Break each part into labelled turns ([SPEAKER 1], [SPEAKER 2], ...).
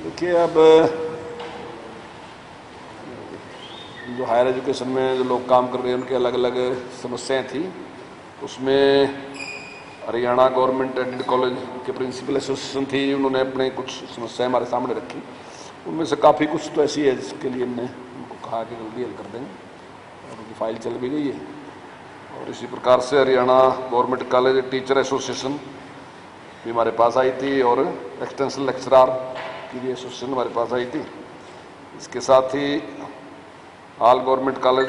[SPEAKER 1] देखिए, अब जो हायर एजुकेशन में जो लोग काम कर रहे हैं उनकी अलग अलग समस्याएं थी। उसमें हरियाणा गवर्नमेंट एडेड कॉलेज के प्रिंसिपल एसोसिएशन थी, उन्होंने अपने कुछ समस्याएं हमारे सामने रखी। उनमें से काफ़ी कुछ तो ऐसी है जिसके लिए हमने उनको कहा कि जल्दी हल कर देंगे और उनकी फाइल चल भी गई है। और इसी प्रकार से Haryana government college teacher association भी हमारे पास आई थी और एक्सटेंशन लेक्चरार की भी एसोसिएशन हमारे पास आई थी। इसके साथ ही all government college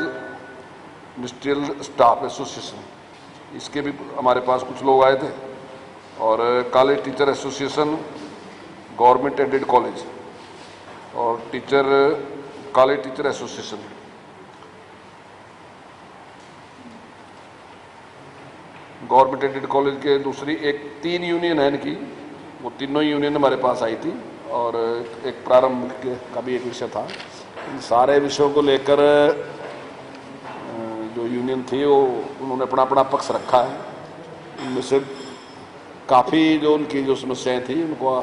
[SPEAKER 1] ministerial staff association, इसके भी हमारे पास कुछ लोग आए थे। और college teacher association, government aided college और college teacher association, government aided college के दूसरी 3 यूनियन है इनकी, वो तीनों यूनियन हमारे पास आई थी। और एक प्रारंभ का भी एक विषय था। इन सारे विषयों को लेकर जो यूनियन थी वो उन्होंने अपना अपना पक्ष रखा है। उनमें से काफ़ी जो उनकी जो समस्याएं थी उनको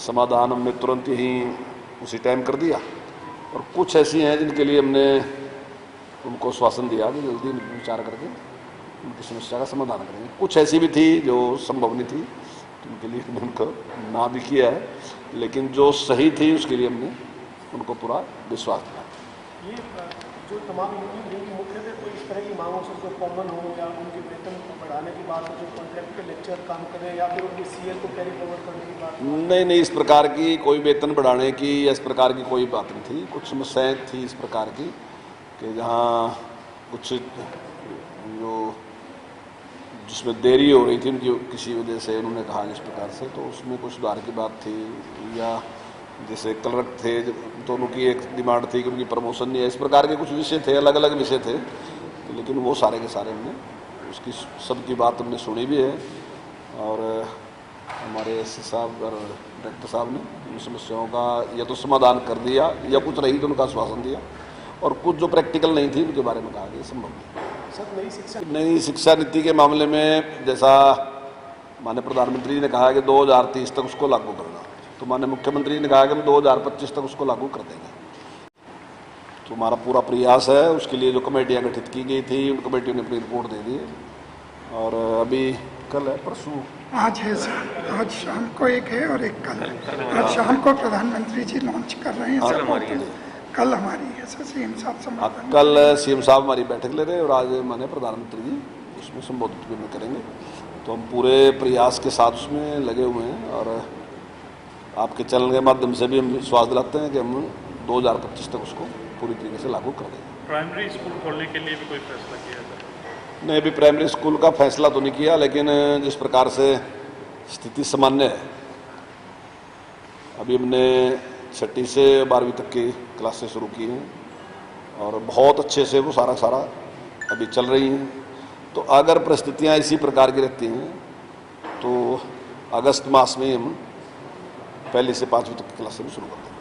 [SPEAKER 1] समाधान हमने तुरंत ही उसी टाइम कर दिया। और कुछ ऐसी हैं जिनके लिए हमने उनको आश्वासन दिया कि जल्दी विचार करके उनकी समस्या का समाधान करेंगे। कुछ ऐसी भी थी जो संभव नहीं थी, तो उनके लिए हमने उनको ना भी किया है, लेकिन जो सही थी उसके लिए हमने उनको पूरा विश्वास दिया।
[SPEAKER 2] ये जो तमाम यूनियन मुख्यतः कोई इस तरह की मांगों से जो कॉमन हो या उनके वेतन को बढ़ाने की बात हो, जो कॉन्ट्रैक्ट के लेक्चर काम करें या फिर उनके सीएल को कैरी फॉरवर्ड करने की बात?
[SPEAKER 1] नहीं, इस प्रकार की कोई वेतन बढ़ाने की या इस प्रकार की कोई बात नहीं थी। कुछ समस्याएं थी इस प्रकार की कि जहाँ कुछ जो जिसमें देरी हो रही थी उनकी किसी वजह से, उन्होंने कहा जिस प्रकार से, तो उसमें कुछ सुधार की बात थी। या जैसे क्लर्क थे तो उनकी एक डिमांड थी कि उनकी प्रमोशन नहीं है। इस प्रकार के कुछ विषय थे, अलग अलग विषय थे, लेकिन वो सारे के सारे हमने उसकी सबकी बात हमने सुनी भी है। और हमारे एससी साहब और डायरेक्टर साहब ने उन समस्याओं का या तो समाधान कर दिया या कुछ रही तो उनका आश्वासन दिया, और कुछ जो प्रैक्टिकल नहीं थी उनके बारे में कहा कि संभव नहीं।
[SPEAKER 2] सर,
[SPEAKER 1] नई शिक्षा नीति के मामले में जैसा माननीय प्रधानमंत्री जी ने कहा कि 2030 तक उसको लागू करना, तो माननीय मुख्यमंत्री जी ने कहा कि हम 2025 तक उसको लागू कर देंगे। तो हमारा पूरा प्रयास है। उसके लिए जो कमेटियां गठित की गई थी उन कमेटियों ने अपनी रिपोर्ट दे दी है। और अभी कल है, परसों
[SPEAKER 3] आज है सर, आज शाम को एक है और एक कल। आज शाम को प्रधानमंत्री जी लॉन्च कर रहे हैं सर, कल हमारी है सर सीएम साहब संबोधन।
[SPEAKER 1] कल सीएम साहब हमारी बैठक ले रहे हैं और आज माननीय प्रधानमंत्री जी उसमें संबोधित भी करेंगे। तो हम पूरे प्रयास के साथ उसमें लगे हुए हैं और आपके चैनल के माध्यम से भी हम विश्वास दिलाते हैं कि हम 2025 तक उसको पूरी तरीके से लागू कर देंगे।
[SPEAKER 4] प्राइमरी स्कूल खोलने के लिए भी कोई फैसला किया है?
[SPEAKER 1] नहीं, अभी प्राइमरी स्कूल का फैसला तो नहीं किया, लेकिन जिस प्रकार से स्थिति सामान्य है, अभी हमने 6ठी से 12वीं तक की क्लासेस शुरू की हैं और बहुत अच्छे से वो सारा अभी चल रही हैं। तो अगर परिस्थितियाँ इसी प्रकार की रहती हैं तो अगस्त मास में हम 1ली से 5वीं तक की क्लासेस शुरू कर देंगे।